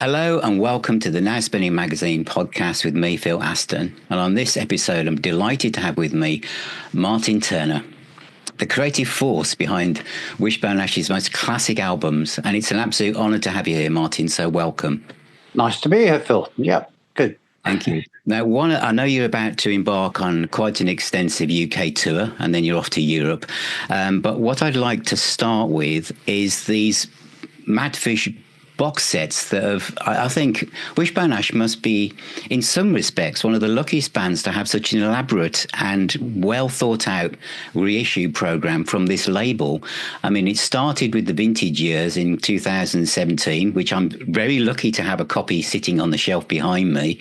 Hello and welcome to the Now Spinning Magazine podcast with me, Phil Aston. And on this episode, I'm delighted to have with me Martin Turner, the creative force behind Wishbone Ash's most classic albums. And it's an absolute honour to have you here, Martin. So welcome. Nice to be here, Phil. Yeah, good. Thank you. Now, I know you're about to embark on quite an extensive UK tour, and then you're off to Europe. But what I'd like to start with is these Madfish box sets that have, I think Wishbone Ash must be, in some respects, one of the luckiest bands to have such an elaborate and well thought out reissue program from this label. I mean, it started with the vintage years in 2017, which I'm very lucky to have a copy sitting on the shelf behind me.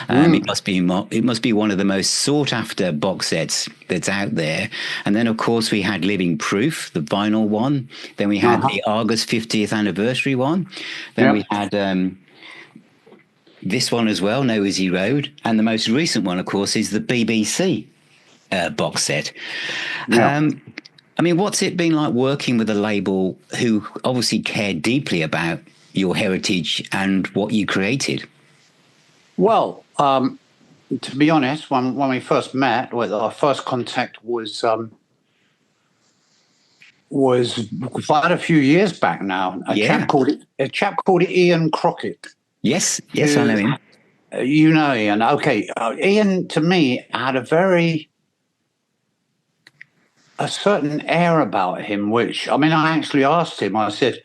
It must be one of the most sought after box sets that's out there. And then, of course, we had Living Proof, the vinyl one. Then we had the August 50th anniversary one. Then we had this one as well, No Easy Road. And the most recent one, of course, is the BBC box set. I mean, what's it been like working with a label who obviously care deeply about your heritage and what you created? Well, to be honest, when we first met, our first contact was quite a few years back now. A chap called Ian Crockett. Yes, I know him. You know Ian. Okay, Ian to me had a certain air about him, which, I mean, I actually asked him. I said,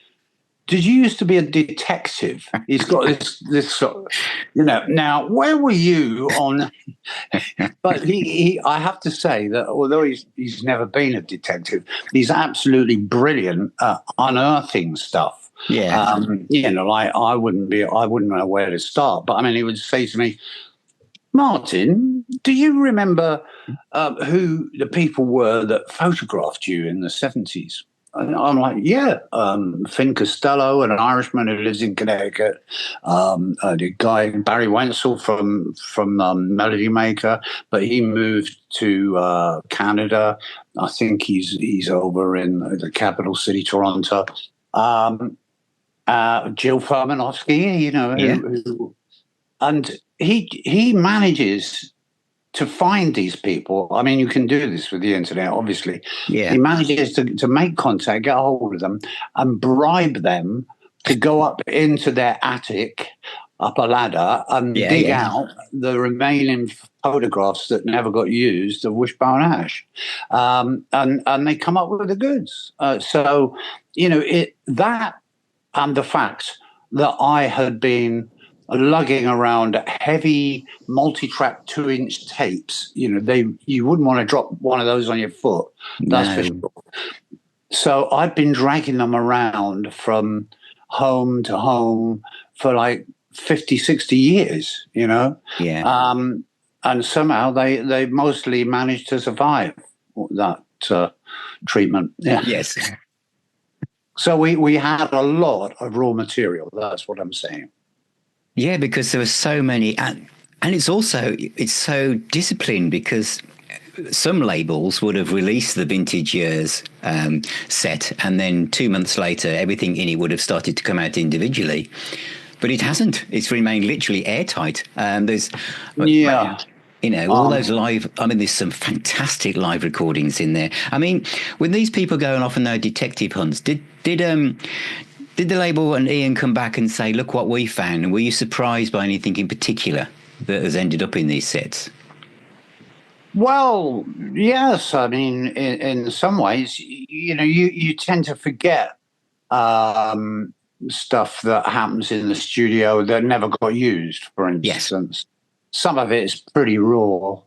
"Did you used to be a detective?" He's got this sort of, now where were you on? But I have to say that although he's never been a detective, he's absolutely brilliant at unearthing stuff. Yeah. I wouldn't know where to start. But I mean, he would say to me, "Martin, do you remember who the people were that photographed you in the 70s? And I'm like, yeah, Finn Costello, an Irishman who lives in Connecticut, the guy Barry Wenzel from Melody Maker, but he moved to Canada. I think he's over in the capital city, Toronto. Jill Furmanovsky, and he manages to find these people. I mean, you can do this with the internet, obviously. Yeah. He manages to make contact, get a hold of them, and bribe them to go up into their attic, up a ladder, and dig out the remaining photographs that never got used of Wishbone Ash. And they come up with the goods. So, that and the fact that I had been lugging around heavy multi-track 2-inch tapes, you wouldn't want to drop one of those on your foot. That's for sure. So I've been dragging them around from home to home for like 50, 60 years, Yeah. And somehow they mostly managed to survive that treatment. Yeah. Yes. So we had a lot of raw material. That's what I'm saying. Yeah, because there were so many, and it's so disciplined, because some labels would have released the vintage years set, and then 2 months later, everything in it would have started to come out individually. But it hasn't. It's remained literally airtight. All those live. I mean, there's some fantastic live recordings in there. I mean, when these people going off on their detective hunts, did the label and Ian come back and say, "Look what we found"? And were you surprised by anything in particular that has ended up in these sets? Well, yes. I mean, in some ways, you tend to forget stuff that happens in the studio that never got used, for instance. Yes. Some of it is pretty raw,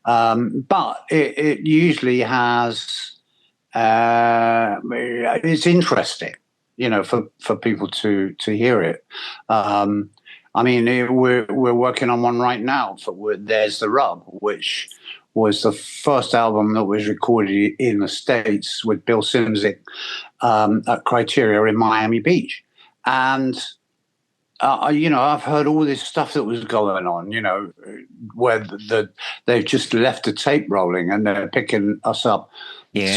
but it usually has, it's interesting, for people to hear it. I mean, we're working on one right now for There's the Rub, which was the first album that was recorded in the States with Bill Simzik at Criteria in Miami Beach. And, I've heard all this stuff that was going on, where they've just left the tape rolling and they're picking us up,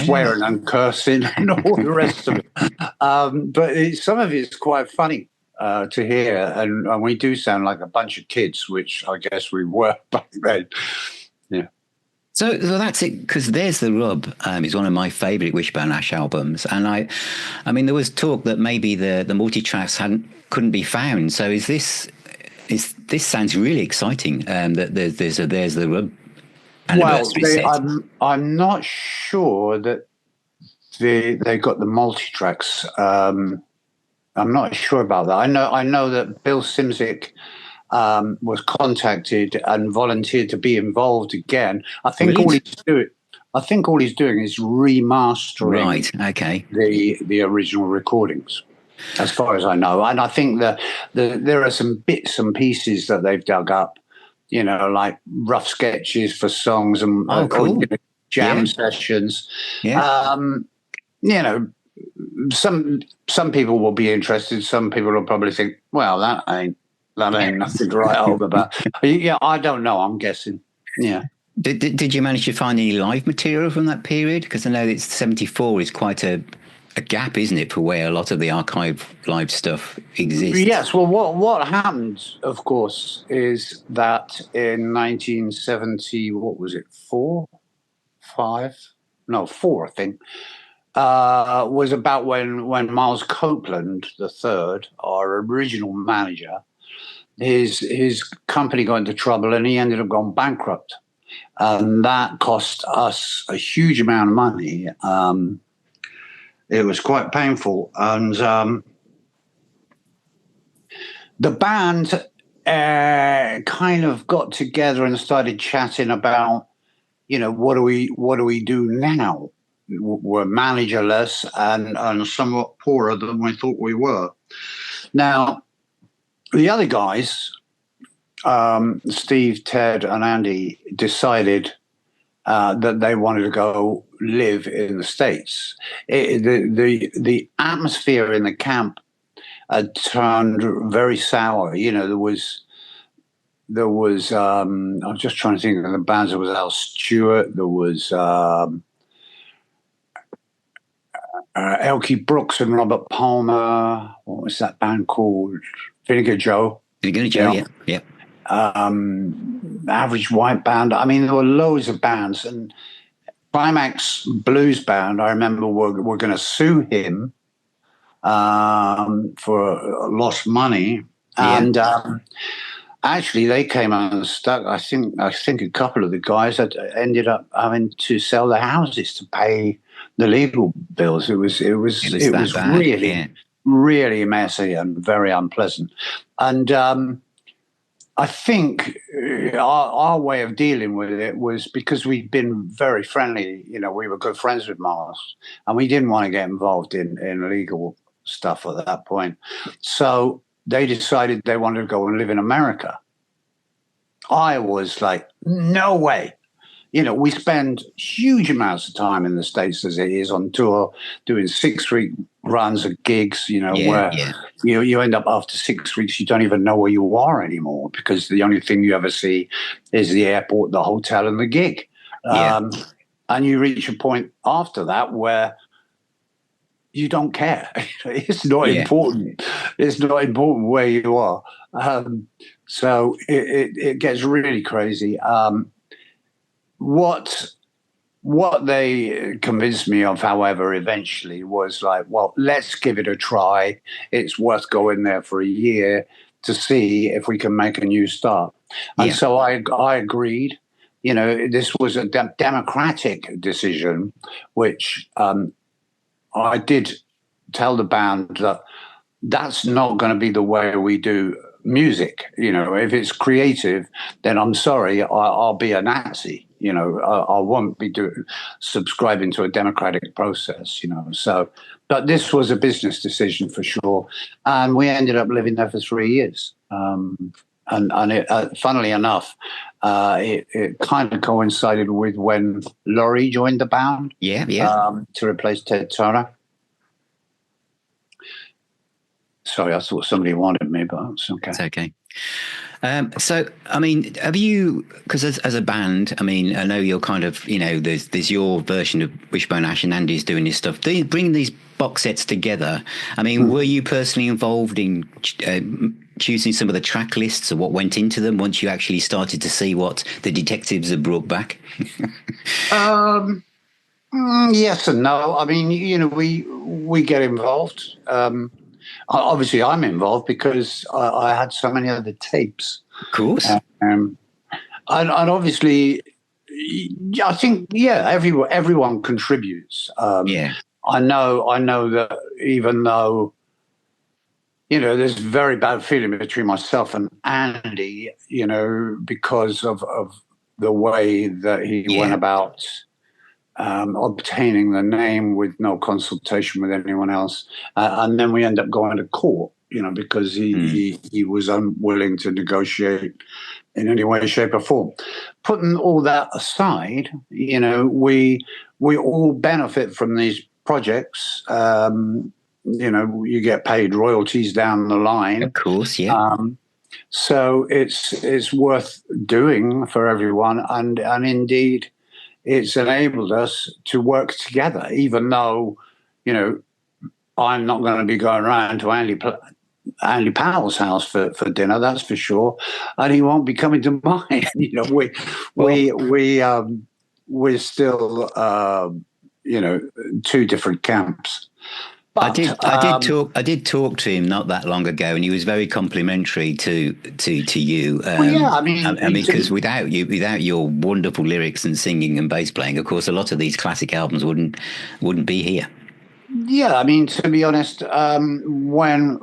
swearing and cursing and all the rest of it. But some of it's quite funny. to hear, and we do sound like a bunch of kids, which I guess we were back then. Yeah. So that's it, because There's the Rub is one of my favourite Wishbone Ash albums, and I mean, there was talk that maybe the multi-tracks couldn't be found. So this sounds really exciting. That there's the Rub anniversary set. I'm not sure that they got the multi-tracks. I'm not sure about that. I know that Bill Simzik was contacted and volunteered to be involved again. I think all he's doing is remastering the original recordings, as far as I know. And I think that there are some bits and pieces that they've dug up, like rough sketches for songs and jam sessions. Yeah. Some people will be interested. Some people will probably think, well, that ain't nothing to write home about. Yeah, I don't know. I'm guessing. Yeah. Did you manage to find any live material from that period? Because I know it's 74 is quite a gap, isn't it, for where a lot of the archive live stuff exists? Yes. Well, what happened, of course, is that in 1970, what was it, 4, I think, was about when Miles Copeland III, our original manager, his company got into trouble and he ended up going bankrupt. And that cost us a huge amount of money. It was quite painful. And the band kind of got together and started chatting about, what do we do now? We're managerless and somewhat poorer than we thought we were. Now, the other guys, Steve, Ted, and Andy, decided that they wanted to go live in the States. The atmosphere in the camp had turned very sour. There was I'm just trying to think of the bands. There was Al Stewart. There was Elkie Brooks and Robert Palmer. What was that band called? Vinegar Joe. Yeah. Average White Band. I mean, there were loads of bands. And Climax Blues Band, I remember, were going to sue him for lost money. Yeah. And actually, they came unstuck. I think a couple of the guys had ended up having to sell their houses to pay the legal bills. It was really messy and very unpleasant. And I think our way of dealing with it was because we'd been very friendly. We were good friends with Miles, and we didn't want to get involved in legal stuff at that point. So they decided they wanted to go and live in America. I was like, no way. We spend huge amounts of time in the States as it is on tour, doing 6-week runs of gigs, where you end up after 6 weeks, you don't even know where you are anymore because the only thing you ever see is the airport, the hotel, and the gig. And you reach a point after that where you don't care. It's not important. It's not important where you are. So it gets really crazy. What they convinced me of, however, eventually was like, well, let's give it a try. It's worth going there for a year to see if we can make a new start. And so I agreed. This was a democratic decision, which I did tell the band that that's not going to be the way we do music. If it's creative, then I'm sorry, I'll be a Nazi. I won't be subscribing to a democratic process. So, but this was a business decision for sure, and we ended up living there for 3 years. And it, funnily enough, it kind of coincided with when Laurie joined the band. To replace Ted Turner. Sorry, I thought somebody wanted me, but it's okay. It's okay. So, I mean, have you, because as a band, I mean, I know you're kind of, there's your version of Wishbone Ash and Andy's doing his stuff. Bringing these box sets together, I mean, were you personally involved in choosing some of the track lists or what went into them once you actually started to see what the detectives had brought back? Yes and no. I mean, we get involved. Obviously, I'm involved because I had so many other tapes. Of course. And obviously, I think, everyone contributes. I know that even though, there's very bad feeling between myself and Andy, because of the way that he went about obtaining the name with no consultation with anyone else, and then we end up going to court, because he was unwilling to negotiate in any way, shape, or form. Putting all that aside, we all benefit from these projects. You get paid royalties down the line, of course, yeah. So it's worth doing for everyone, and indeed, it's enabled us to work together, even though, I'm not going to be going around to Andy Powell's house for dinner, that's for sure, and he won't be coming to mine. We're still, two different camps. But, I did talk to him not that long ago, and he was very complimentary to you. I mean, because without your wonderful lyrics and singing and bass playing, of course, a lot of these classic albums wouldn't be here. Yeah, I mean, to be honest, when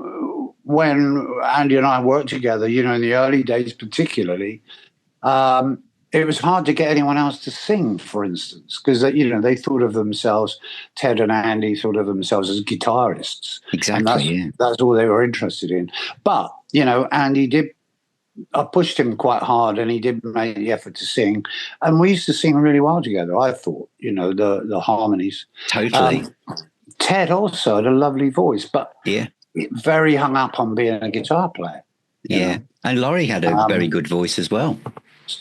Andy and I worked together, in the early days, particularly. It was hard to get anyone else to sing, for instance, because they thought of themselves, Ted and Andy thought of themselves as guitarists. Exactly. And that's all they were interested in. But Andy I pushed him quite hard, and he did make the effort to sing, and we used to sing really well together. I thought, the harmonies. Totally. Ted also had a lovely voice, but very hung up on being a guitar player. Yeah, and Laurie had a very good voice as well.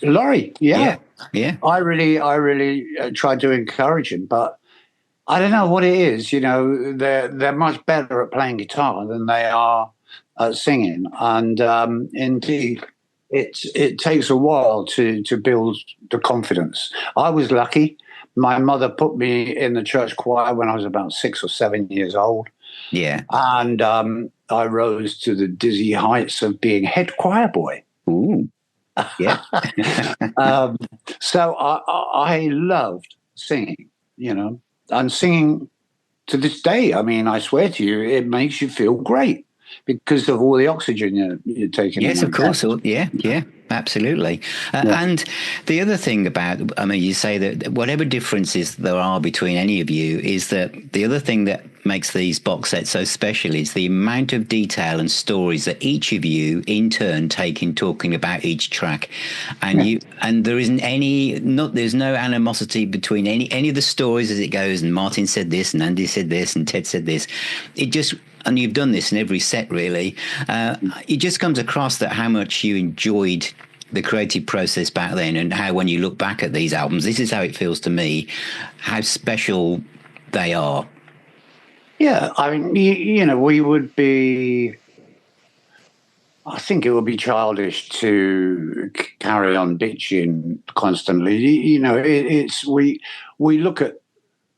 Laurie, yeah. I really tried to encourage him, but I don't know what it is. They're much better at playing guitar than they are at singing, and indeed, it takes a while to build the confidence. I was lucky. My mother put me in the church choir when I was about 6 or 7 years old. Yeah, and I rose to the dizzy heights of being head choir boy. Ooh. Yeah. So I loved singing, and singing to this day. I mean, I swear to you, it makes you feel great because of all the oxygen you're taking. Yes, of course. Yeah, absolutely. And the other thing you say that whatever differences there are between any of you is that the other thing that makes these box sets so special is the amount of detail and stories that each of you in turn take in talking about each track, and there isn't there's no animosity between any of the stories as it goes, and Martin said this and Andy said this and Ted said this. And you've done this in every set, really. It just comes across that how much you enjoyed the creative process back then, and how when you look back at these albums, this is how it feels to me, how special they are. Yeah, I mean, we would be. I think it would be childish to carry on bitching constantly. We look at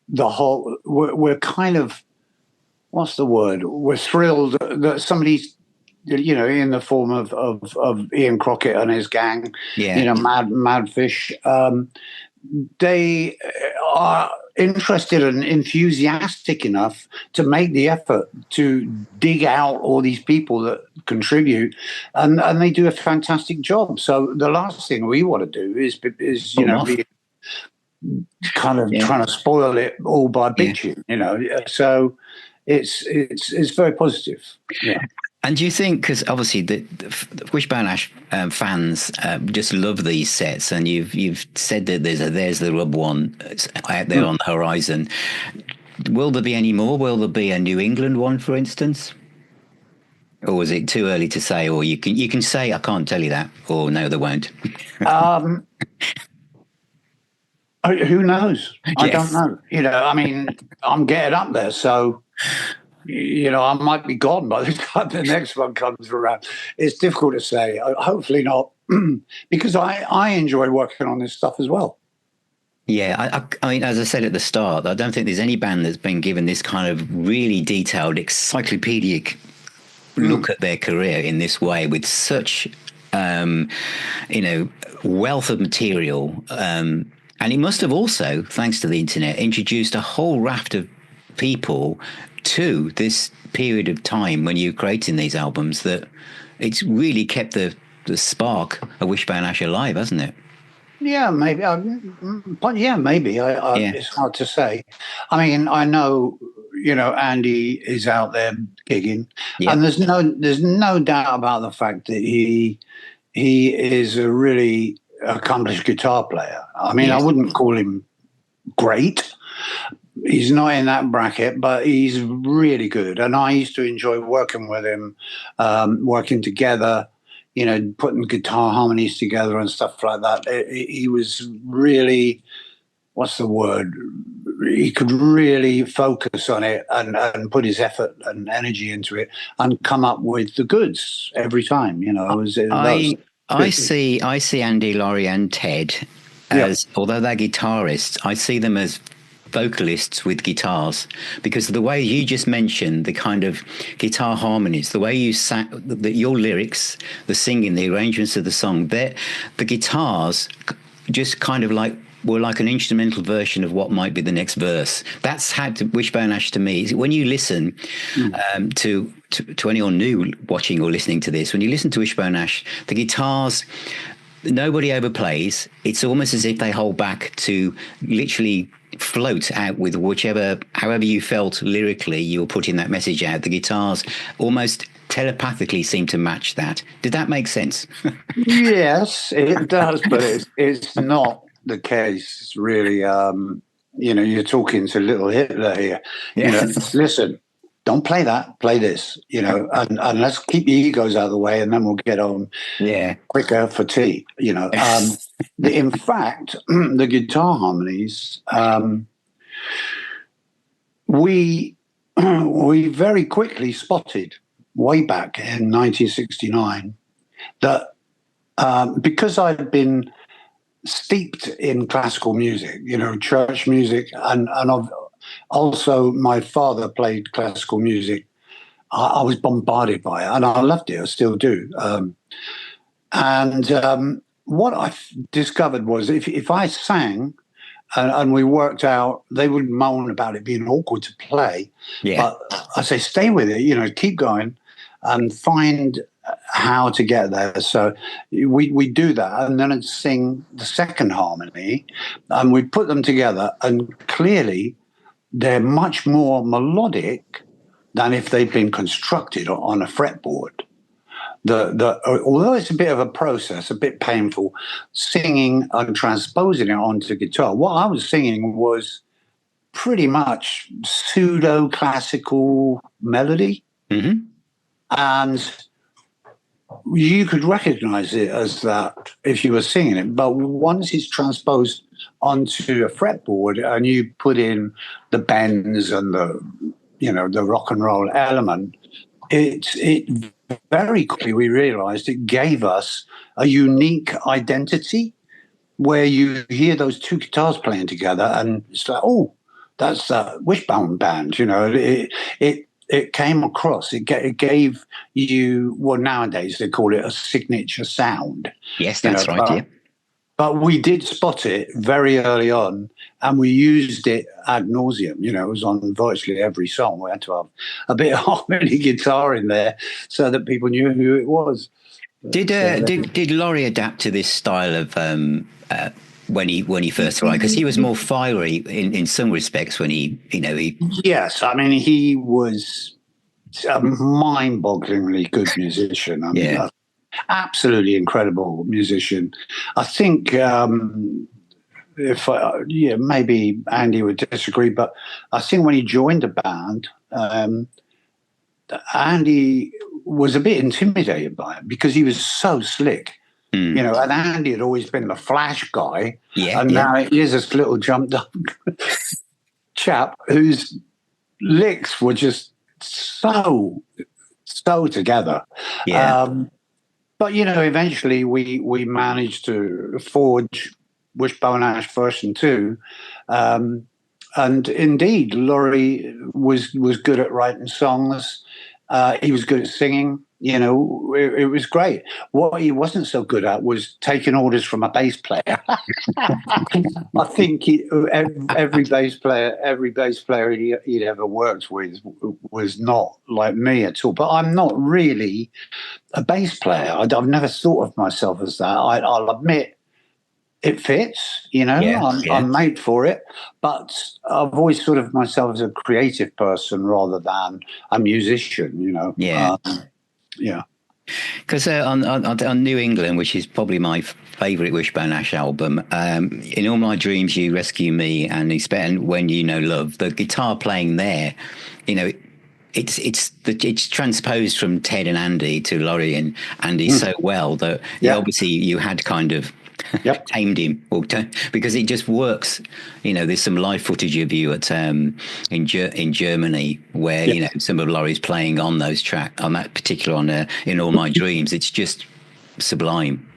the whole. We're kind of. What's the word? We're thrilled that somebody's, in the form of Ian Crockett and his gang, Madfish. They are interested and enthusiastic enough to make the effort to dig out all these people that contribute, and they do a fantastic job. So the last thing we want to do is be kind of trying to spoil it all by bitching, So. It's very positive. Yeah. And do you think, because obviously the Wishbone Ash fans just love these sets, and you've said that there's the Rub one out there on the horizon. Will there be any more? Will there be a New England one, for instance? Or is it too early to say? Or you can say I can't tell you that, or no, they won't. Um, who knows? I don't Yes. know. I mean, I'm getting up there, so I might be gone by the time the next one comes around. It's difficult to say. Hopefully not, because I enjoy working on this stuff as well. Yeah, I mean, as I said at the start, I don't think there's any band that's been given this kind of really detailed, encyclopedic look at their career in this way, with such, you know, wealth of material. And it must have also, thanks to the internet, introduced a whole raft of people to this period of time when you're creating these albums, that it's really kept the spark of Wishbone Ash alive, hasn't it? Yeah, maybe. But yeah, maybe. Yeah. It's hard to say. I mean, I know, Andy is out there gigging, and Yep. there's no doubt about the fact that he is a really accomplished guitar player. I mean, I Yes. wouldn't call him great. He's not in that bracket, but he's really good. And I used to enjoy working with him, working together, putting guitar harmonies together and stuff like that. He was really, what's the word? He could really focus on it and put his effort and energy into it and come up with the goods every time. I I see Andy, Laurie, and Ted Yeah. as, although they're guitarists, I see them as vocalists with guitars, because the way you just mentioned the kind of guitar harmonies, the way you sang, your lyrics, the singing, the arrangements of the song, the guitars just kind of like were like an instrumental version of what might be the next verse. That's how Wishbone Ash to me. When you listen to anyone new watching or listening to this, when you listen to Wishbone Ash, the guitars, nobody overplays. It's almost as if they hold back to literally float out with however you felt lyrically you were putting that message out. The guitars almost telepathically seem to match that. Did that make sense? Yes, it does, but it's not the case, really. You're talking to little Hitler here. Yeah. Listen, don't play that, play this, and let's keep the egos out of the way, and then we'll get on Yeah. quicker for tea, in fact, the guitar harmonies, we very quickly spotted way back in 1969 that because I'd been steeped in classical music, church music, and also my father played classical music. I was bombarded by it, and I loved it. I still do. What I discovered was if I sang and we worked out, they would moan about it being awkward to play. Yeah. But I say, stay with it, keep going and find how to get there. So we do that, and then I'd sing the second harmony, and we put them together, and clearly they're much more melodic than if they've been constructed on a fretboard. Although it's a bit of a process, a bit painful, singing and transposing it onto guitar, what I was singing was pretty much pseudo classical melody. Mm-hmm. And you could recognize it as that if you were singing it. But once it's transposed onto a fretboard and you put in the bends and the rock and roll element, it very quickly we realized it gave us a unique identity where you hear those two guitars playing together and it's like, oh, that's a Wishbone band. It came across. It gave you, well, nowadays they call it a signature sound. Yes, that's right. Yeah. But we did spot it very early on, and we used it ad nauseum. It was on virtually every song. We had to have a bit of harmony guitar in there so that people knew who it was. Did Laurie adapt to this style of when he first arrived? Because he was more fiery in some respects when he. Yes, I mean he was a mind-bogglingly good musician. I mean, absolutely incredible musician. I think maybe Andy would disagree, but I think when he joined the band, Andy was a bit intimidated by him because he was so slick. You know, and Andy had always been the flash guy, and now here's this little jumped up chap whose licks were just so together. But you know, eventually we managed to forge Wishbone Ash version 2, and indeed, Laurie was good at writing songs. He was good at singing. You know, it was great. What he wasn't so good at was taking orders from a bass player. I think every bass player he'd ever worked with was not like me at all. But I'm not really a bass player. I've never thought of myself as that. I'll admit it fits, you know, I'm made for it. But I've always thought of myself as a creative person rather than a musician, you know. Because on New England, which is probably my favourite Wishbone Ash album, In All My Dreams You Rescue Me and When You Know Love, the guitar playing there, you know, it's transposed from Ted and Andy to Laurie and Andy so well that obviously you had kind of tamed him, because it just works. You know, there's some live footage of you at in Germany where you know some of Laurie's playing on those tracks, on that particular In All My Dreams. It's just sublime.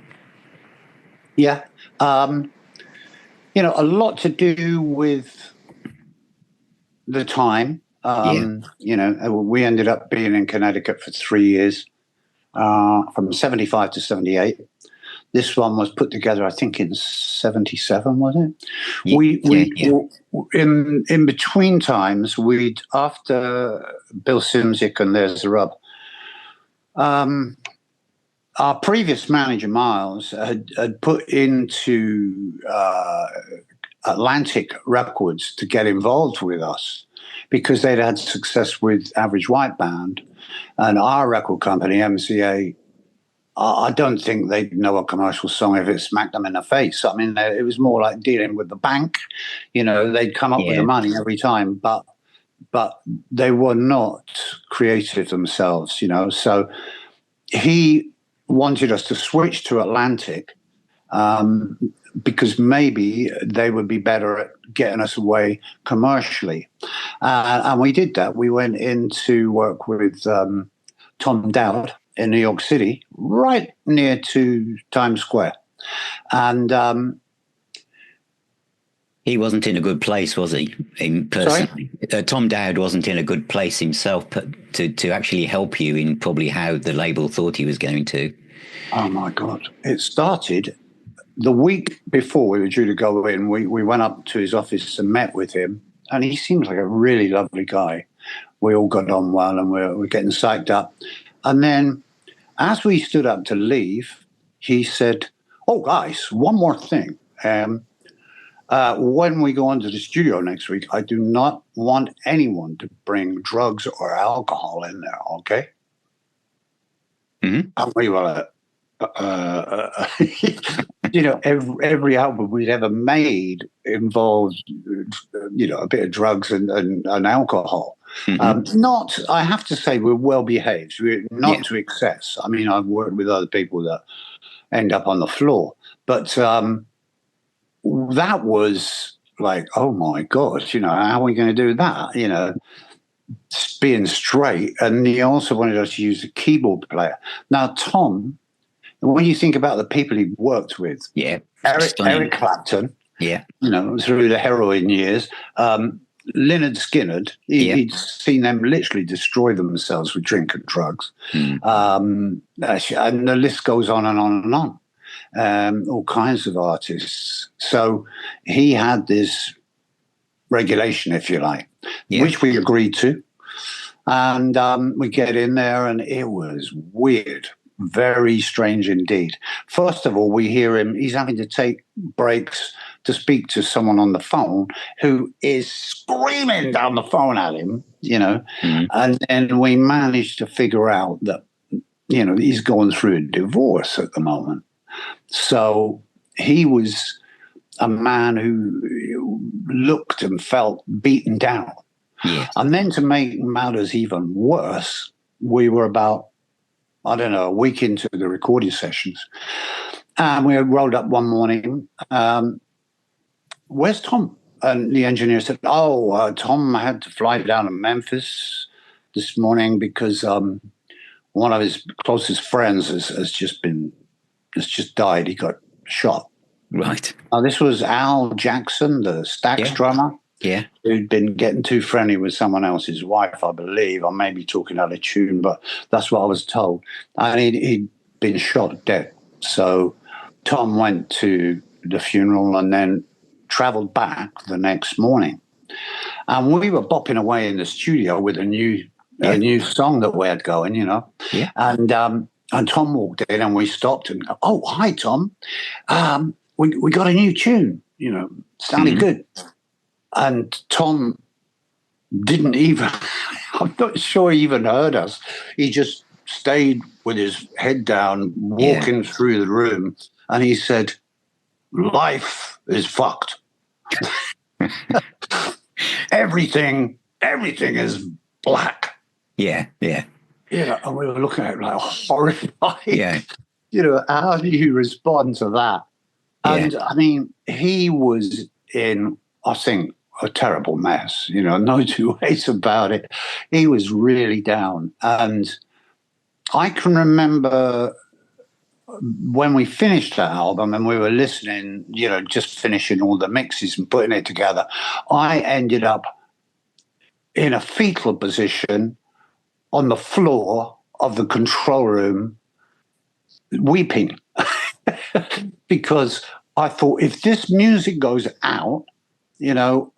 You know, a lot to do with the time. You know, we ended up being in Connecticut for 3 years, from 75 to 78. This one was put together, I think, in 77, was it? In between times, after Bill Simzik and There's the Rub, our previous manager, Miles, had put into Atlantic Records to get involved with us because they'd had success with Average White Band, and our record company, MCA, I don't think they'd know a commercial song if it smacked them in the face. I mean, it was more like dealing with the bank. You know, they'd come up with the money every time, but they were not creative themselves, you know. So he wanted us to switch to Atlantic because maybe they would be better at getting us away commercially. And we did that. We went in to work with Tom Dowd in New York City, right near to Times Square. And he wasn't in a good place, was he? Personally, Tom Dowd wasn't in a good place himself to actually help you in probably how the label thought he was going to. Oh my God! It started the week before we were due to go in. We went up to his office and met with him, and he seems like a really lovely guy. We all got on well, and we're getting psyched up. And then, as we stood up to leave, he said, "Oh, guys, one more thing. When we go into the studio next week, I do not want anyone to bring drugs or alcohol in there, okay?" Mm-hmm. And we were like, you know, every album we'd ever made involved, you know, a bit of drugs and alcohol. Mm-hmm. I have to say, we're well behaved. We're not to excess. I mean, I've worked with other people that end up on the floor, but that was like, oh my God, you know, how are we going to do that? You know, being straight. And he also wanted us to use a keyboard player. Now, Tom, when you think about the people he worked with, Eric Clapton, you know, through the heroin years, Lynyrd Skynyrd, he'd seen them literally destroy themselves with drink and drugs. And the list goes on and on and on. All kinds of artists. So he had this regulation, if you like, which we agreed to. And we get in there and it was weird. Very strange indeed. First of all, we hear him, he's having to take breaks to speak to someone on the phone who is screaming down the phone at him, you know. And then we managed to figure out that, you know, he's going through a divorce at the moment. So he was a man who looked and felt beaten down. And then to make matters even worse, we were about I don't know, a week into the recording sessions. And we rolled up one morning. Where's Tom? And the engineer said, Tom had to fly down to Memphis this morning because one of his closest friends has just died. He got shot. Right. This was Al Jackson, the Stax drummer. Yeah. Who'd been getting too friendly with someone else's wife, I believe. I may be talking out of tune, but that's what I was told. And he'd been shot dead. So Tom went to the funeral and then traveled back the next morning. And we were bopping away in the studio with a new song that we had going, you know. Yeah. And Tom walked in and we stopped and, oh, hi, Tom. We got a new tune, you know, sounded good. And Tom didn't even, I'm not sure he even heard us. He just stayed with his head down, walking through the room. And he said, life is fucked. Everything is black. Yeah, yeah. You know, and we were looking at it like horrified. Yeah. You know, how do you respond to that? And I mean, he was in, I think, a terrible mess, you know, no two ways about it. He was really down. And I can remember when we finished that album and we were listening, you know, just finishing all the mixes and putting it together, I ended up in a fetal position on the floor of the control room weeping because I thought, if this music goes out, you know,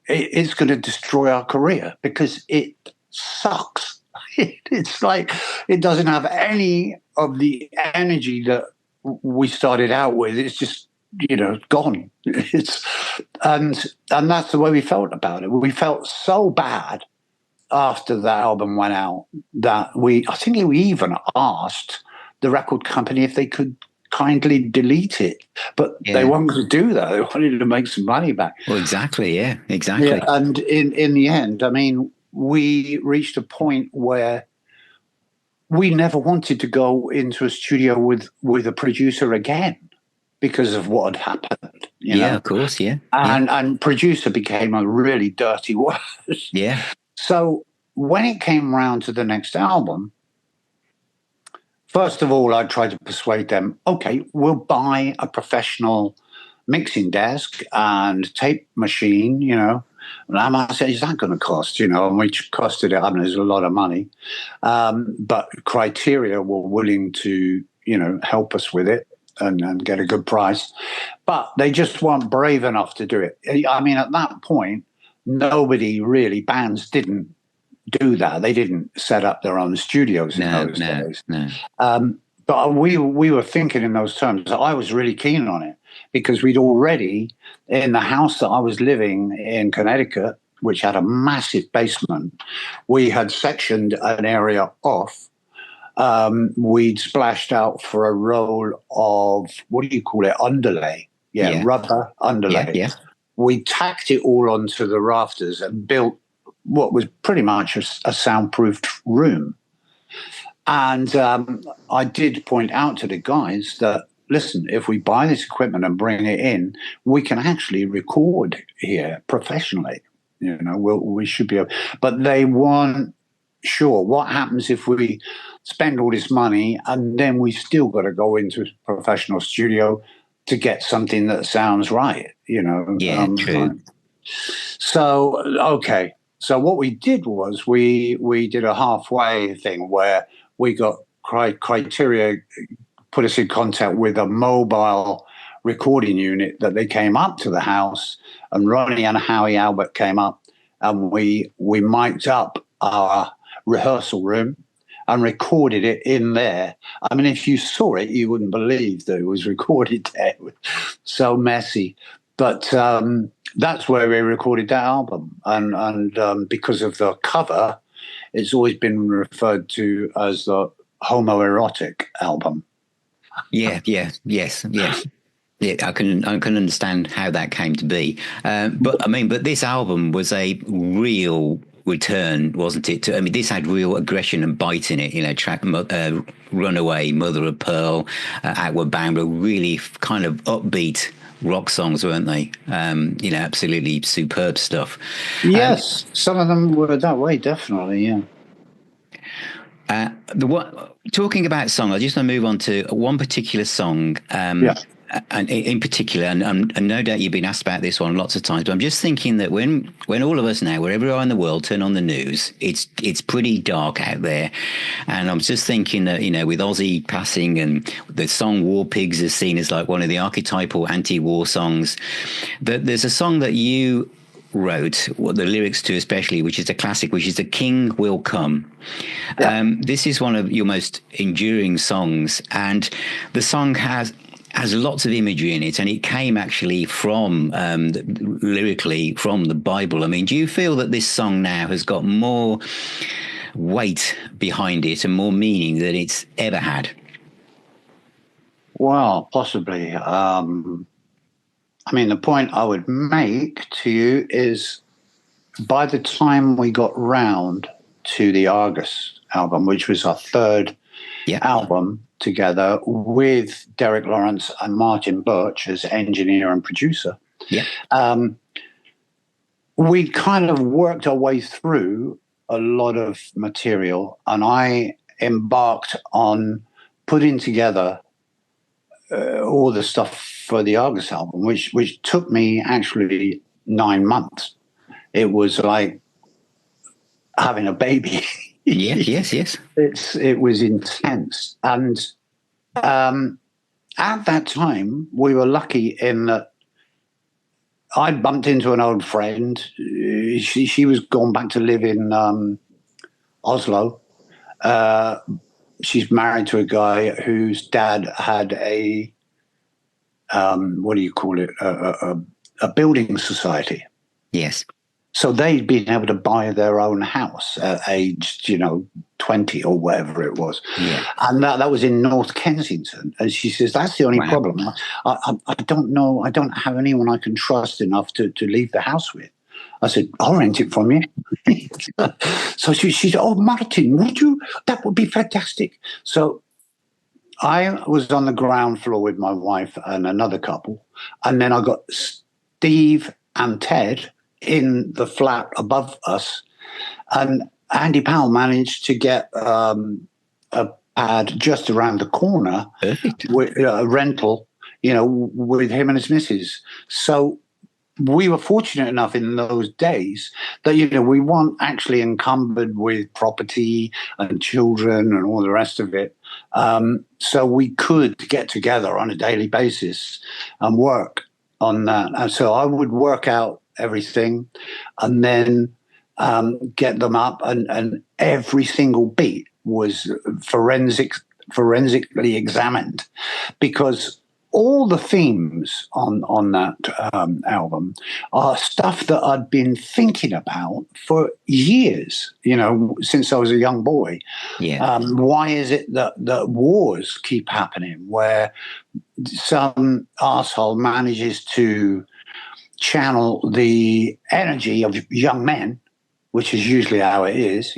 it's going to destroy our career because it sucks. It's like it doesn't have any of the energy that we started out with. It's just, you know, gone. And that's the way we felt about it. We felt so bad after that album went out that I think we even asked the record company if they could kindly delete it, but they wanted to do that. They wanted to make some money back. Well, exactly. Yeah, exactly. Yeah, and in the end, I mean, we reached a point where we never wanted to go into a studio with a producer again because of what had happened. You know? Of course, yeah. And producer became a really dirty word. Yeah. So when it came around to the next album, first of all, I tried to persuade them, okay, we'll buy a professional mixing desk and tape machine, you know. And I said, is that going to cost, you know? And we costed it, I mean, there's a lot of money. But Criteria were willing to, you know, help us with it and get a good price. But they just weren't brave enough to do it. I mean, at that point, bands didn't do that. They didn't set up their own studios in those days. No. But we were thinking in those terms. I was really keen on it because we'd already, in the house that I was living in Connecticut, which had a massive basement, we had sectioned an area off. We'd splashed out for a roll of, what do you call it, underlay. Rubber underlay. Yeah. We tacked it all onto the rafters and built what was pretty much a soundproofed room. And I did point out to the guys that, listen, if we buy this equipment and bring it in, we can actually record here professionally. You know, we should be able. But they weren't sure. What happens if we spend all this money and then we still got to go into a professional studio to get something that sounds right, you know? Yeah, true. So, okay. So what we did was we did a halfway thing where we got Criteria put us in contact with a mobile recording unit that they came up to the house, and Ronnie and Howie Albert came up, and we mic'd up our rehearsal room and recorded it in there. I mean, if you saw it, you wouldn't believe that it was recorded there. It was so messy. But that's where we recorded that album. And because of the cover, it's always been referred to as the homoerotic album. Yeah. I can understand how that came to be. But this album was a real return, wasn't it? I mean, this had real aggression and bite in it. You know, Runaway, Mother of Pearl, Outward Bound were really kind of upbeat rock songs, weren't they? You know, absolutely superb stuff. Yes, some of them were that way, definitely, yeah. Talking about song, I just want to move on to one particular song. And in particular, and no doubt you've been asked about this one lots of times, but I'm just thinking that when all of us now, wherever we are in the world, turn on the news, it's pretty dark out there. And I'm just thinking that, you know, with Ozzy passing and the song War Pigs is seen as like one of the archetypal anti-war songs, that there's a song that you wrote, the lyrics to especially, which is a classic, which is The King Will Come. This is one of your most enduring songs, and the song has lots of imagery in it, and it came actually from lyrically from the Bible. I mean, do you feel that this song now has got more weight behind it and more meaning than it's ever had? Well, possibly. I mean, the point I would make to you is by the time we got round to the Argus album, which was our third album together with Derek Lawrence and Martin Birch as engineer and producer, we kind of worked our way through a lot of material, and I embarked on putting together all the stuff for the Argus album, which took me actually 9 months. It was like having a baby. Yes. It was intense. And at that time, we were lucky in that I bumped into an old friend. She was gone back to live in Oslo. She's married to a guy whose dad had a, what do you call it, a building society. Yes. So they'd been able to buy their own house at age, 20 or whatever it was. Yeah. And that was in North Kensington. And she says, that's the only problem. I don't know. I don't have anyone I can trust enough to leave the house with. I said, I'll rent it from you. So she said, oh, Martin, would you? That would be fantastic. So I was on the ground floor with my wife and another couple. And then I got Steve and Ted in the flat above us, and Andy Powell managed to get a pad just around the corner. Perfect. With a rental, with him and his missus. So we were fortunate enough in those days that, we weren't actually encumbered with property and children and all the rest of it. So we could get together on a daily basis and work on that. And so I would work out everything and then get them up, and every single beat was forensically examined, because all the themes on that album are stuff that I'd been thinking about for years, since I was a young boy. Yeah. Why is it that wars keep happening, where some arsehole manages to channel the energy of young men, which is usually how it is,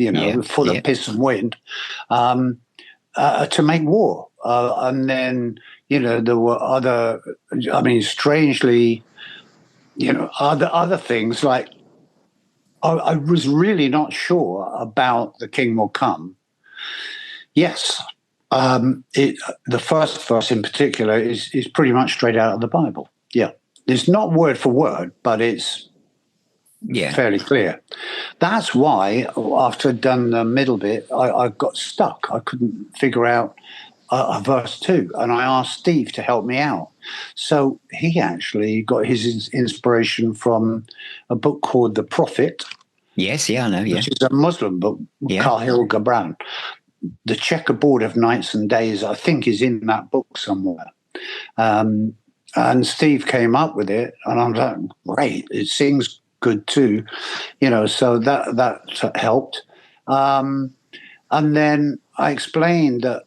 full of piss and wind, to make war. And then, there were other, strangely, other things like I was really not sure about The King Will Come. Yes. The first verse in particular is pretty much straight out of the Bible. Yeah. It's not word for word, but it's fairly clear. That's why, after I'd done the middle bit, I got stuck. I couldn't figure out a verse 2, and I asked Steve to help me out. So he actually got his inspiration from a book called The Prophet. Yes, I know, which is a Muslim book, Khalil Gibran. The checkerboard of nights and days, I think, is in that book somewhere. And Steve came up with it, and I'm like, great, it sings good too, so that helped. And then I explained that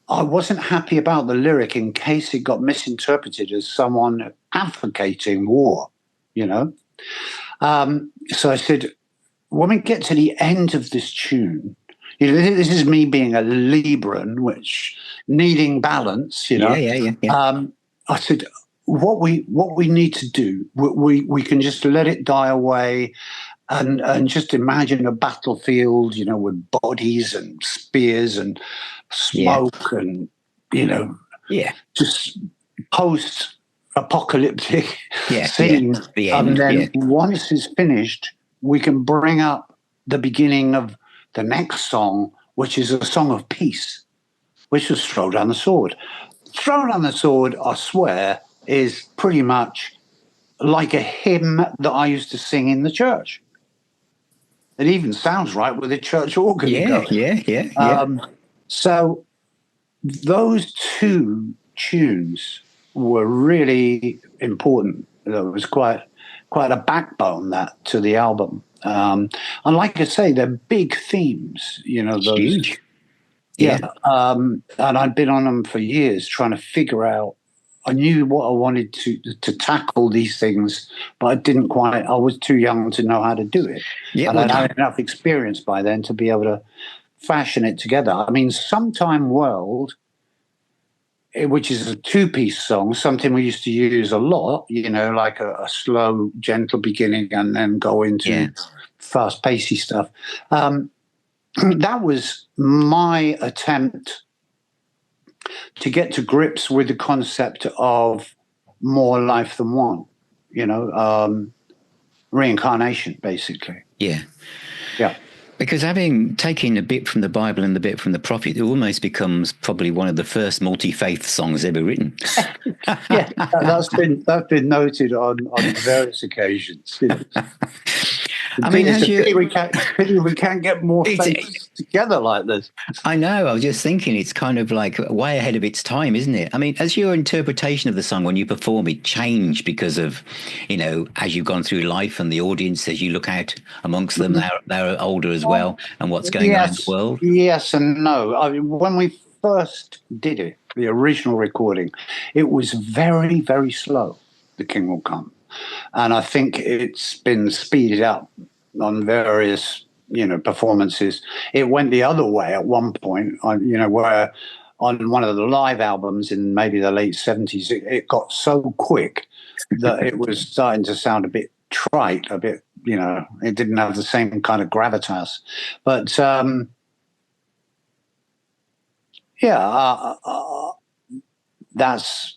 I wasn't happy about the lyric in case it got misinterpreted as someone advocating war, So I said, when we get to the end of this tune, this is me being a Libran, which needing balance, Yeah. I said, what we need to do, we can just let it die away and just imagine a battlefield, with bodies and spears and smoke and, just post-apocalyptic scene. The end, and then once it's finished, we can bring up the beginning of the next song, which is a song of peace, which was Throw Down the Sword. Throw Down the Sword, I swear, is pretty much like a hymn that I used to sing in the church. It even sounds right with the church organ going. Yeah. So those two tunes were really important. There was quite a backbone to the album. And like I say, they're big themes. Those huge. Yeah. And I'd been on them for years trying to figure out. I knew what I wanted to tackle these things, but I was too young to know how to do it. Yeah, and I had enough experience by then to be able to fashion it together. I mean, Sometime World, which is a two-piece song, something we used to use a lot, like a slow, gentle beginning and then go into fast-pacey stuff. That was my attempt to get to grips with the concept of more life than one, reincarnation, basically. Yeah. Yeah. Because having taken a bit from the Bible and a bit from the prophet, it almost becomes probably one of the first multi-faith songs ever written. Yeah, that's been noted on various occasions. I mean, we can't get more faiths together like this. I know. I was just thinking, it's kind of like way ahead of its time, isn't it? I mean, has your interpretation of the song when you perform it changed because of, as you've gone through life and the audience, as you look out amongst them, they're older as well, and what's going on in the world? Yes and no. I mean, when we first did it, the original recording, it was very, very slow, The King Will Come. And I think it's been speeded up on various, performances. It went the other way at one point, where on one of the live albums in maybe the late 70s, it got so quick that it was starting to sound a bit trite, a bit, it didn't have the same kind of gravitas. But, that's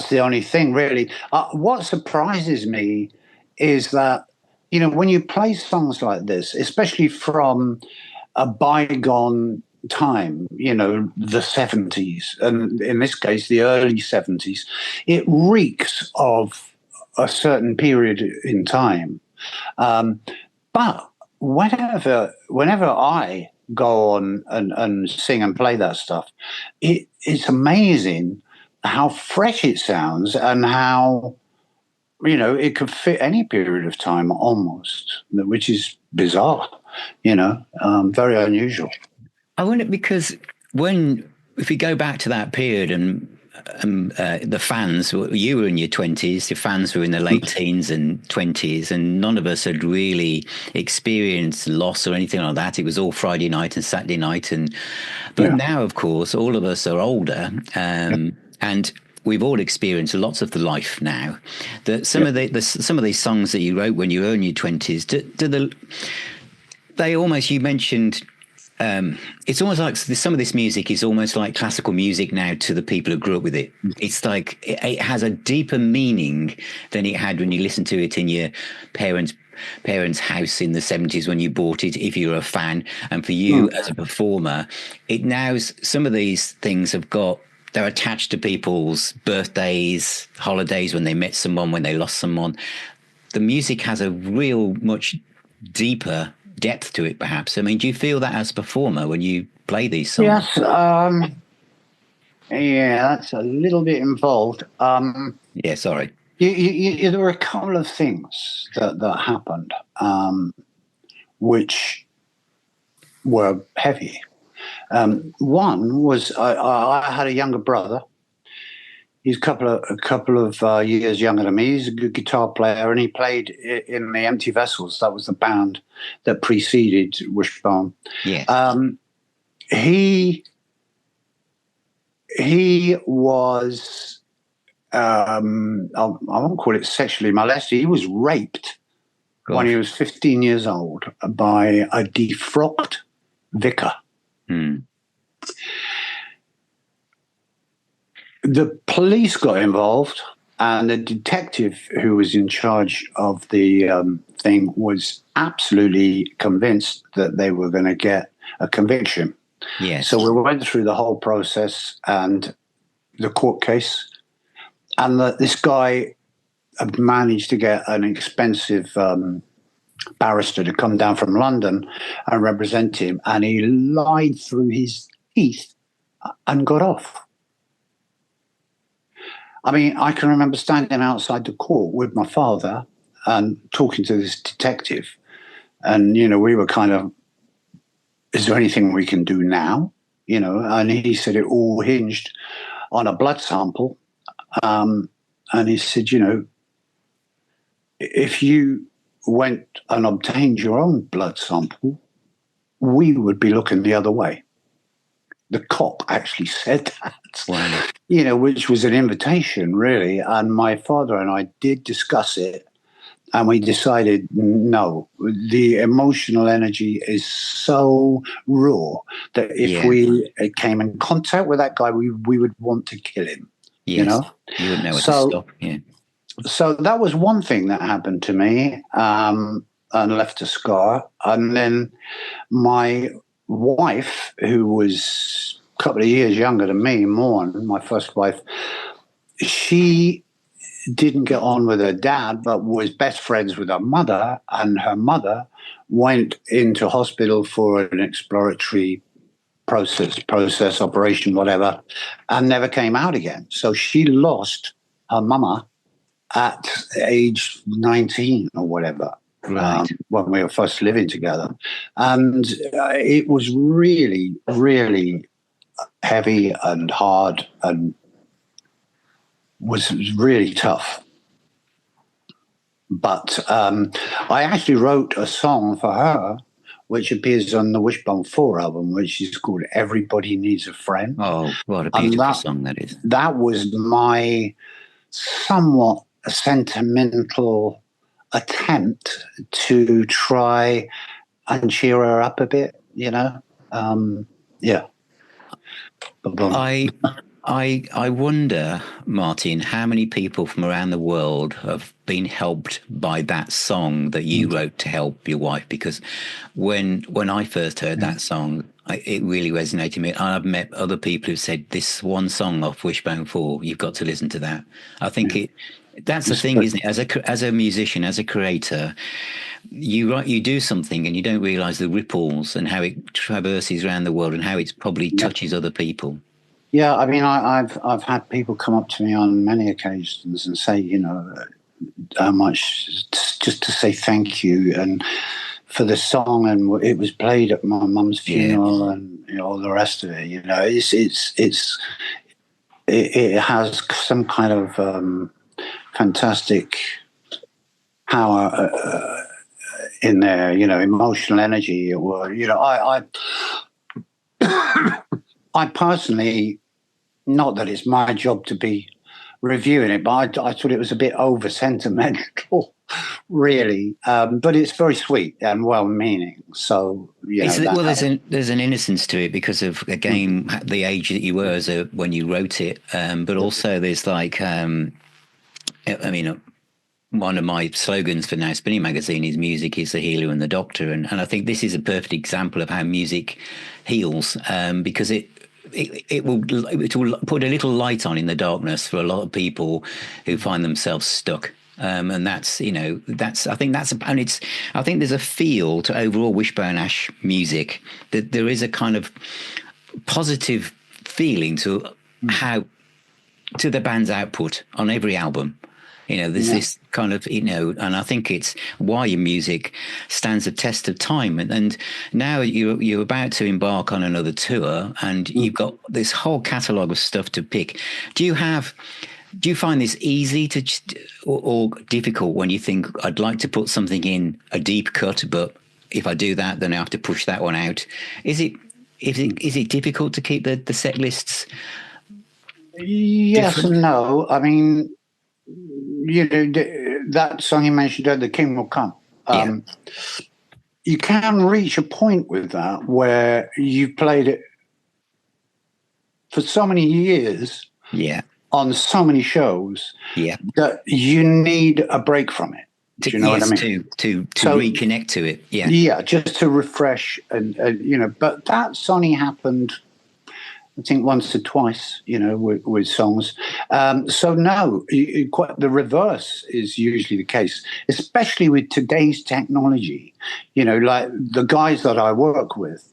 the only thing, really. What surprises me is that, when you play songs like this, especially from a bygone time, the 70s, and in this case, the early 70s, it reeks of a certain period in time. But whenever I go on and sing and play that stuff, it's amazing how fresh it sounds and how, it could fit any period of time almost, which is bizarre, very unusual. I wonder, because if we go back to that period and the fans, you were in your 20s, your fans were in their late teens and 20s, and none of us had really experienced loss or anything like that. It was all Friday night and Saturday night. But now, of course, all of us are older, and we've all experienced lots of the life now. That some of these songs that you wrote when you were in your 20s, you mentioned, it's almost like some of this music is almost like classical music now to the people who grew up with it. It's like it has a deeper meaning than it had when you listened to it in your parents' house in the 70s when you bought it, if you're a fan. And for you as a performer, some of these things they're attached to people's birthdays, holidays, when they met someone, when they lost someone. The music has a real much deeper depth to it, perhaps. I mean, do you feel that as a performer when you play these songs? Yes. That's a little bit involved. Sorry. There were a couple of things that happened, which were heavy. One was I had a younger brother. He's a couple of years younger than me. He's a good guitar player, and he played in the Empty Vessels. That was the band that preceded Wishbone. Yeah. He was, I won't call it sexually molested. He was raped when he was 15 years old by a defrocked vicar. The police got involved, and the detective who was in charge of the thing was absolutely convinced that they were going to get a conviction. Yes. So we went through the whole process and the court case, and this guy had managed to get an expensive barrister to come down from London and represent him, and he lied through his teeth and got off. I mean, I can remember standing outside the court with my father and talking to this detective, and, you know, we were kind of, is there anything we can do now? You know, and he said it all hinged on a blood sample. And he said, you know, if you went and obtained your own blood sample, we would be looking the other way. The cop actually said that. Wow. You know, which was an invitation, really. And my father and I did discuss it, and we decided, no, the emotional energy is so raw that if we came in contact with that guy, we would want to kill him. Yes. You know? You wouldn't know where to stop. Yeah. So that was one thing that happened to me, and left a scar. And then my wife, who was a couple of years younger than me, Morn, my first wife, she didn't get on with her dad, but was best friends with her mother, and her mother went into hospital for an exploratory process, operation, whatever, and never came out again. So she lost her mama at age 19 or whatever. Right. When we were first living together. And it was really, really heavy and hard and was really tough. But I actually wrote a song for her, which appears on the Wishbone 4 album, which is called Everybody Needs a Friend. Oh, what a beautiful song that is. That was my somewhat sentimental attempt to try and cheer her up a bit, you know. I wonder, Martin, how many people from around the world have been helped by that song that you wrote to help your wife? Because when I first heard that song, it really resonated with me. And I've met other people who said, this one song off Wishbone 4, you've got to listen to that. I think that's the thing, isn't it? As a musician, as a creator, you do something and you don't realize the ripples and how it traverses around the world and how it probably touches other people. Yeah, I mean, I've had people come up to me on many occasions and say, you know, how much, just to say thank you and for the song, and it was played at my mum's funeral, and you know, all the rest of it. You know, it has some kind of fantastic power in there. You know, emotional energy. Or, you know, I personally, not that it's my job to be reviewing it, but I thought it was a bit over sentimental, really. But it's very sweet and well-meaning. So, you know, there's an innocence to it because of, again, the age that you were when you wrote it. But also there's like, I mean, one of my slogans for Now Spinning magazine is music is the healer and the doctor. And I think this is a perfect example of how music heals, because it will put a little light on in the darkness for a lot of people who find themselves stuck. And that's, you know, I think there's a feel to overall Wishbone Ash music that there is a kind of positive feeling to the band's output on every album. You know, there's this kind of, you know, and I think it's why your music stands the test of time. And now you're about to embark on another tour, and you've got this whole catalogue of stuff to pick. Do you have Do you find this easy to or difficult when you think I'd like to put something in a deep cut, but if I do that, then I have to push that one out? Is it difficult to keep the set lists? Yes different? and no. I mean, that song you mentioned, "The King Will Come." You can reach a point with that where you've played it for so many years, on so many shows, that you need a break from it. Do you know what I mean? To reconnect to it. Yeah, just to refresh and But that's only happened, I think, once or twice, with songs. So no, quite the reverse is usually the case, especially with today's technology. Like the guys that I work with,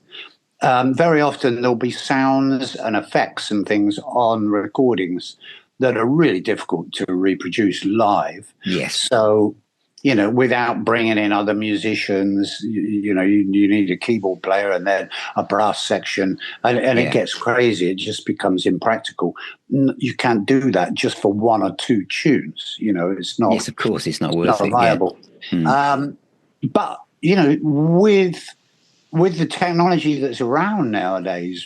very often there'll be sounds and effects and things on recordings that are really difficult to reproduce live. Yes. So, without bringing in other musicians, you need a keyboard player and then a brass section, and it gets crazy. It just becomes impractical. You can't do that just for one or two tunes. It's not. Yes, of course, it's not worth it. Viable. Yeah. But with the technology that's around nowadays,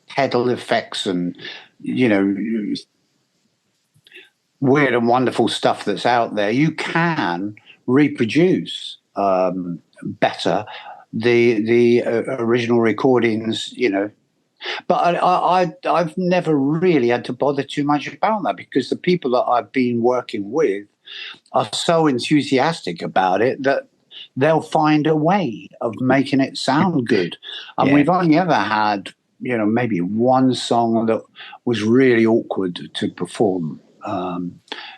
pedal effects and weird and wonderful stuff that's out there, you can reproduce better the original recordings, But I've never really had to bother too much about that, because the people that I've been working with are so enthusiastic about it that they'll find a way of making it sound good. And we've only ever had, maybe one song that was really awkward to perform.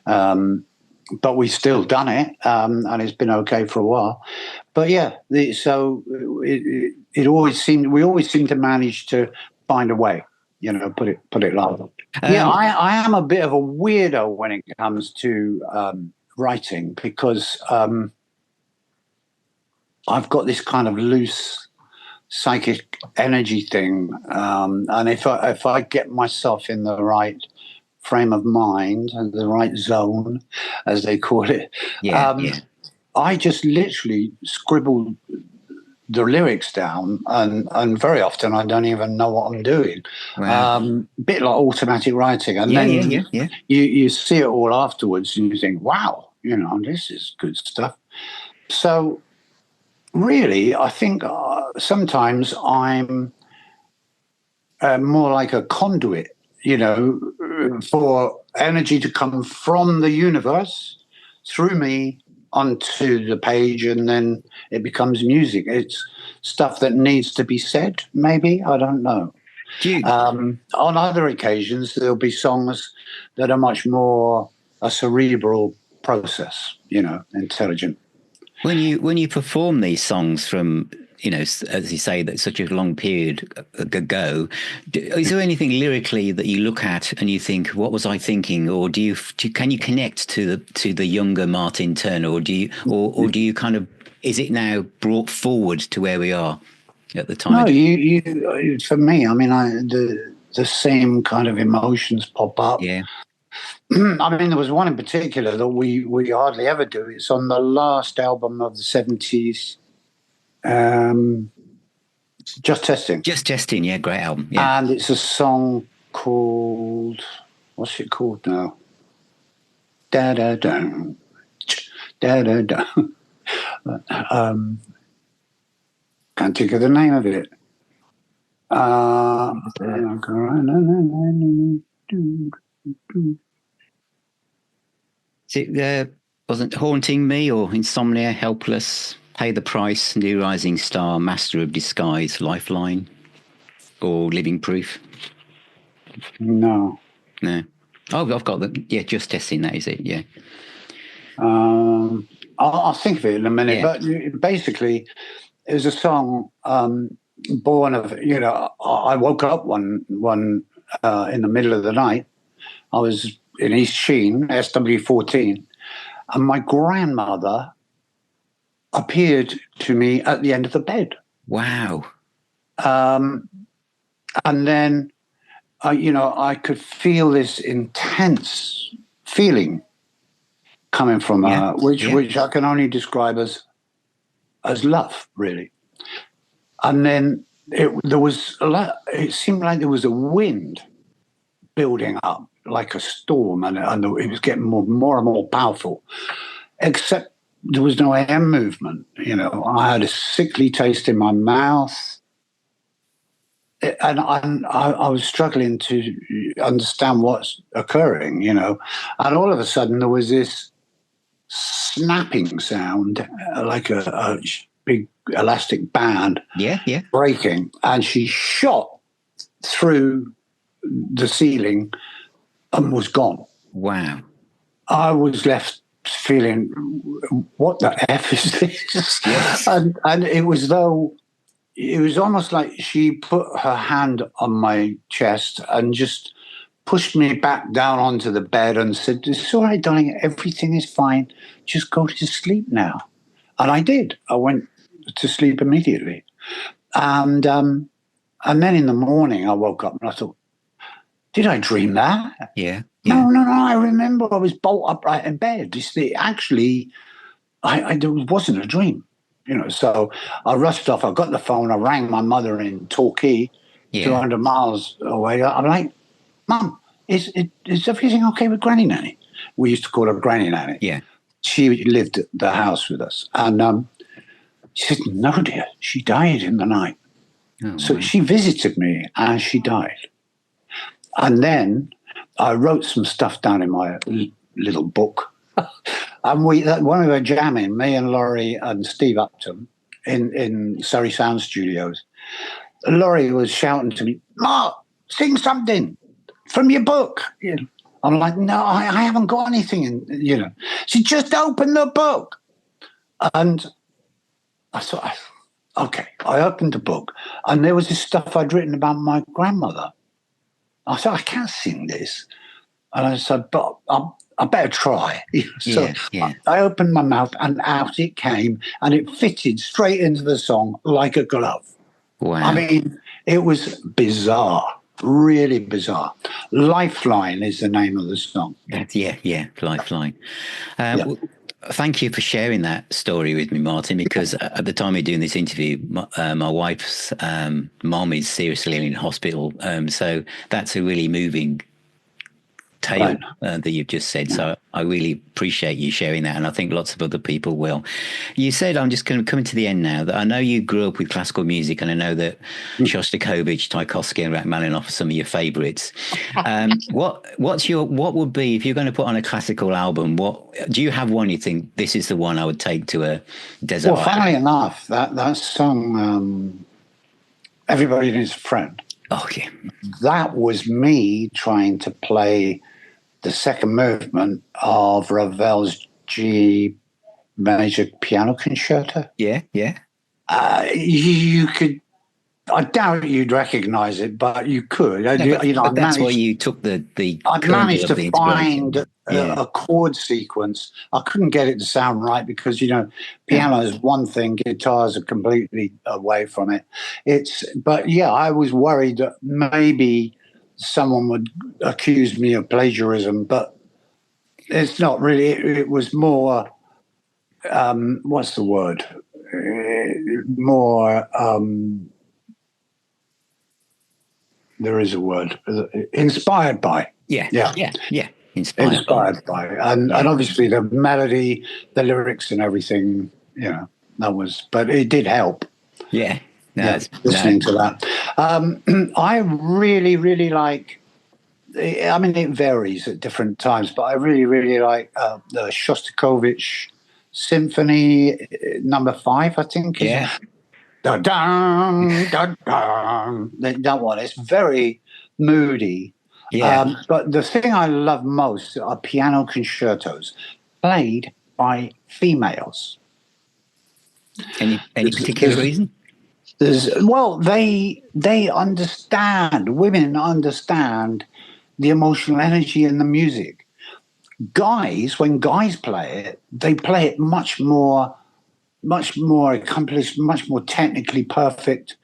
But we've still done it, and it's been okay for a while. But we always seem to manage to find a way, put it like that. I am a bit of a weirdo when it comes to writing, because I've got this kind of loose psychic energy thing, and if I get myself in the right frame of mind and the right zone, as they call it, I just literally scribble the lyrics down, and very often I don't even know what I'm doing. Wow. A bit like automatic writing, and then you see it all afterwards, and you think, wow, this is good stuff. So really, I think sometimes I'm more like a conduit, for energy to come from the universe through me onto the page, and then it becomes music. It's stuff that needs to be said, maybe. I don't know. On other occasions, there'll be songs that are much more a cerebral process, intelligent. When you perform these songs from, as you say, that's such a long period ago, is there anything lyrically that you look at and you think, what was I thinking? Or can you connect to the younger Martin Turner, or do you kind of, is it now brought forward to where we are at the time? No, you for me, I mean, the same kind of emotions pop up. Yeah. I mean, there was one in particular that we hardly ever do. It's on the last album of the 70s. Just Testing. Just Testing, yeah, great album. Yeah. And it's a song called, what's it called now? Da da da, da da da. Can't think of the name of it. It wasn't Haunting Me, or Insomnia, Helpless, Pay the Price, New Rising Star, Master of Disguise, Lifeline, or Living Proof? No. Oh, I've got the Just Testing. That is it. Yeah. I'll think of it in a minute. But basically, it was a song born of, I woke up one in the middle of the night. I was in East Sheen, SW14, and my grandmother appeared to me at the end of the bed. Wow. And then I could feel this intense feeling coming from her, which I can only describe as love, really. And then it seemed like there was a wind building up, like a storm, and it was getting more and more powerful, except there was no air movement. I had a sickly taste in my mouth, and I was struggling to understand what's occurring, and all of a sudden there was this snapping sound, like a big elastic band breaking, and she shot through the ceiling and was gone. Wow. I was left feeling, what the F is this? Yes. And it was almost like she put her hand on my chest and just pushed me back down onto the bed and said, "It's all right, darling, everything is fine. Just go to sleep now." And I did. I went to sleep immediately. And then in the morning I woke up and I thought, did I dream that? Yeah. No. I remember I was bolt upright in bed. Actually, it wasn't a dream. So I rushed off. I got the phone. I rang my mother in Torquay, 200 miles away. I'm like, "Mum, is everything okay with Granny Nanny?" We used to call her Granny Nanny. Yeah. She lived at the house with us. And she said, "No, dear, she died in the night." So she visited me and she died. And then I wrote some stuff down in my little book. And when we were jamming, me and Laurie and Steve Upton in Surrey Sound Studios, Laurie was shouting to me, "Mark, sing something from your book." I'm like, "No, I haven't got anything." She just opened the book. And I thought, okay, I opened the book and there was this stuff I'd written about my grandmother. I thought, I can't sing this. And I said, but I better try. So I opened my mouth and out it came, and it fitted straight into the song like a glove. Wow. I mean, it was bizarre, really bizarre. Lifeline is the name of the song. Yeah, Lifeline. Thank you for sharing that story with me, Martin, because at the time of doing this interview, my wife's mom is seriously in hospital. So that's a really moving tale that you've just said. So I really appreciate you sharing that, and I think lots of other people will. You said, I'm just going to come to the end now, that I know you grew up with classical music, and I know that Shostakovich, Tchaikovsky and Rachmaninoff are some of your favourites. What would be, if you're going to put on a classical album, what do you have one you think, this is the one I would take to a desert island? Funnily enough, that song, Everybody Needs a Friend. Oh, yeah. That was me trying to play the second movement of Ravel's G major piano concerto. Yeah. You could, I doubt you'd recognize it, but you could. But that's why you took the I managed to find a chord sequence. I couldn't get it to sound right because, piano is one thing, guitars are completely away from it. But I was worried that maybe someone would accuse me of plagiarism, but it's not really. It was more, what's the word? More, there is a word, inspired by. Yeah. Inspired by. And obviously the melody, the lyrics and everything, that was, but it did help. Yeah. Listening to that. I really, really like, I mean, it varies at different times, but I really, really like the Shostakovich Symphony number 5, I think. Yeah. That one. It's very moody. Yeah. But the thing I love most are piano concertos played by females. Any particular reason? They understand. Women understand the emotional energy in the music. Guys, when guys play it, they play it much more accomplished, much more technically perfect,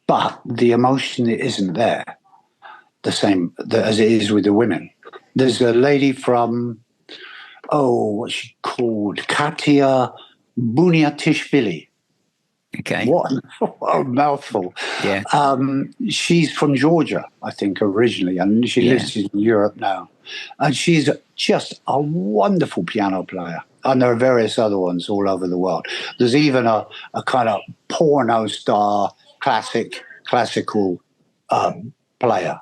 but the emotion isn't there. the same as it is with the women. There's a lady from, what's she called? Katia Buniatishvili. Okay. What a mouthful. Yeah. She's from Georgia, I think, originally, and she lives in Europe now. And she's just a wonderful piano player. And there are various other ones all over the world. There's even a kind of porno star classical player.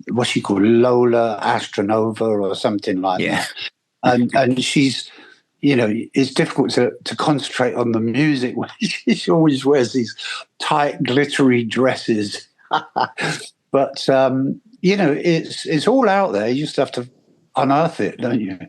What's she called? Lola Astronova or something like that. And she's, it's difficult to concentrate on the music when she always wears these tight, glittery dresses. But, it's all out there. You just have to unearth it, don't you?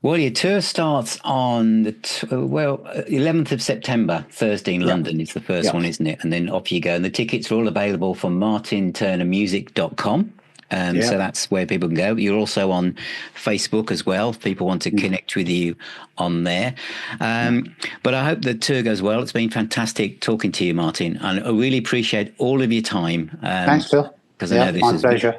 Well, your tour starts on the 11th of September, Thursday in London is the first one, isn't it? And then off you go. And the tickets are all available from martinturnermusic.com. So that's where people can go. You're also on Facebook as well, if people want to connect with you on there. But I hope the tour goes well. It's been fantastic talking to you, Martin. And I really appreciate all of your time. Thanks, Phil. Because I know this my is pleasure.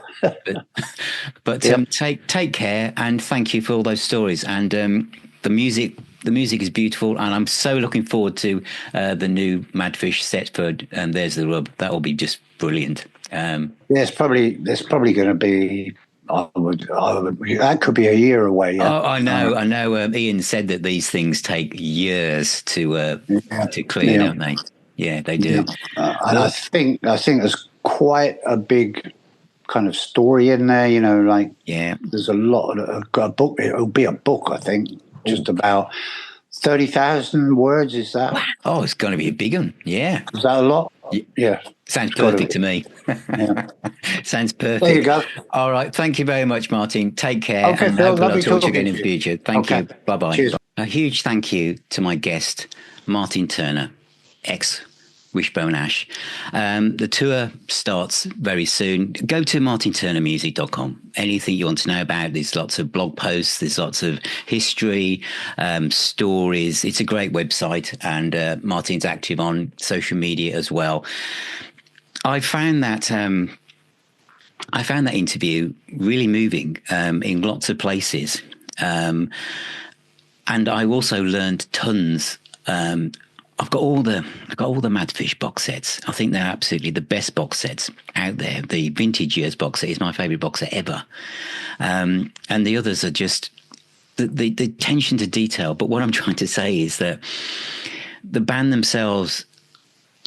But take care, and thank you for all those stories. And the music is beautiful, and I'm so looking forward to the new Madfish set for There's the Rub. That will be just brilliant. There's probably going to be. That could be a year away. Yeah. Oh, I know. Ian said that these things take years to clear, don't they? Yeah, they do. And I think there's quite a big kind of story in there. There's a lot of a book. It'll be a book, I think, just about 30,000 words. Is that? Oh, it's going to be a big one. Yeah. Is that a lot? Yeah. Sounds perfect to me. Sounds perfect. There you go. All right. Thank you very much, Martin. Take care. Okay, and Phil, hopefully I'll talk to you again in the future. Thank you. Bye-bye. Cheers. A huge thank you to my guest, Martin Turner, Wishbone Ash. The tour starts very soon. Go to martinturnermusic.com. Anything you want to know about, there's lots of blog posts, there's lots of history, stories. It's a great website, and Martin's active on social media as well. I found that interview really moving in lots of places, and I also learned tons. I've got all the Madfish box sets. I think they're absolutely the best box sets out there. The Vintage Years box set is my favourite box set ever, and the others are just the attention to detail. But what I'm trying to say is that the band themselves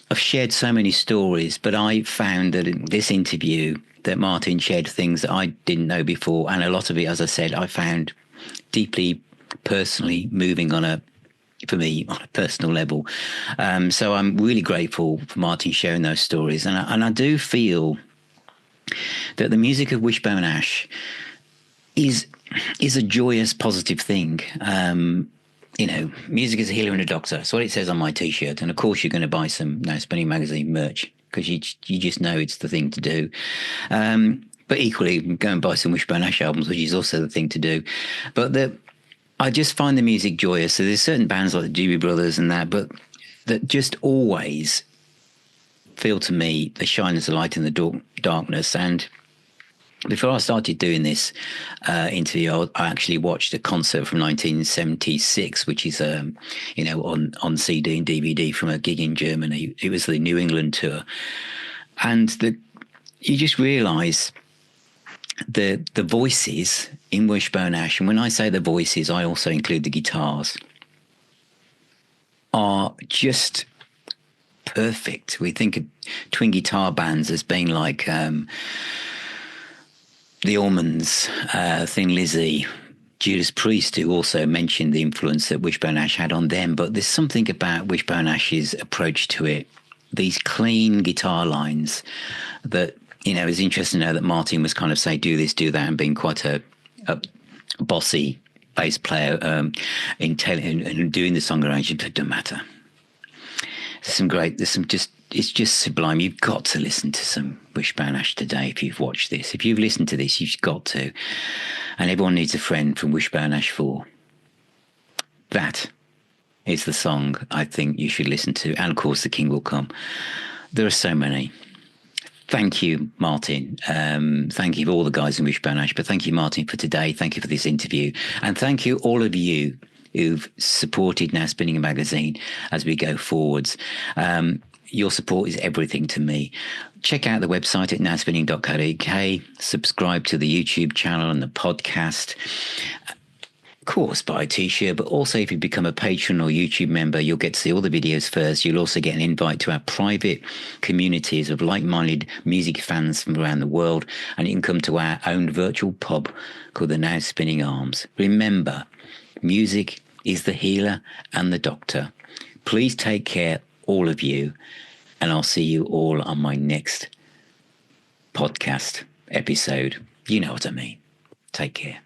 have shared so many stories, but I found that in this interview that Martin shared things that I didn't know before, and a lot of it, as I said, I found deeply personally moving for me on a personal level. So I'm really grateful for Martin sharing those stories. And I do feel that the music of Wishbone Ash is a joyous, positive thing. Music is a healer and a doctor. That's what it says on my T-shirt. And of course, you're going to buy some Now Spinning Magazine merch because you just know it's the thing to do. But equally, go and buy some Wishbone Ash albums, which is also the thing to do. But I just find the music joyous. So there's certain bands like the Doobie Brothers and that just always feel to me they shine as a light in the darkness. And before I started doing this interview, I actually watched a concert from 1976, which is on CD and DVD from a gig in Germany. It was the New England tour, and you just realise the voices in Wishbone Ash, and when I say the voices, I also include the guitars, are just perfect. We think of twin guitar bands as being like the Allmans, Thin Lizzy, Judas Priest, who also mentioned the influence that Wishbone Ash had on them. But there's something about Wishbone Ash's approach to it, these clean guitar lines that, it's interesting to know that Martin was kind of saying, do this, do that, and being quite a bossy bass player in doing the song arrangement. But it doesn't matter. It's just sublime. You've got to listen to some Wishbone Ash today if you've watched this. If you've listened to this, you've got to. And Everyone Needs a Friend from Wishbone Ash 4. That is the song I think you should listen to. And of course, The King Will Come. There are so many. Thank you, Martin. Thank you for all the guys in Wishbone Ash, but thank you, Martin, for today. Thank you for this interview. And thank you, all of you who've supported Now Spinning Magazine as we go forwards. Your support is everything to me. Check out the website at nowspinning.co.uk. Subscribe to the YouTube channel and the podcast. Of course, buy a t-shirt, but also if you become a patron or YouTube member, you'll get to see all the videos first. You'll also get an invite to our private communities of like-minded music fans from around the world, and you can come to our own virtual pub called the Now Spinning Arms. Remember, music is the healer and the doctor. Please take care, all of you, and I'll see you all on my next podcast episode. You know what I mean. Take care.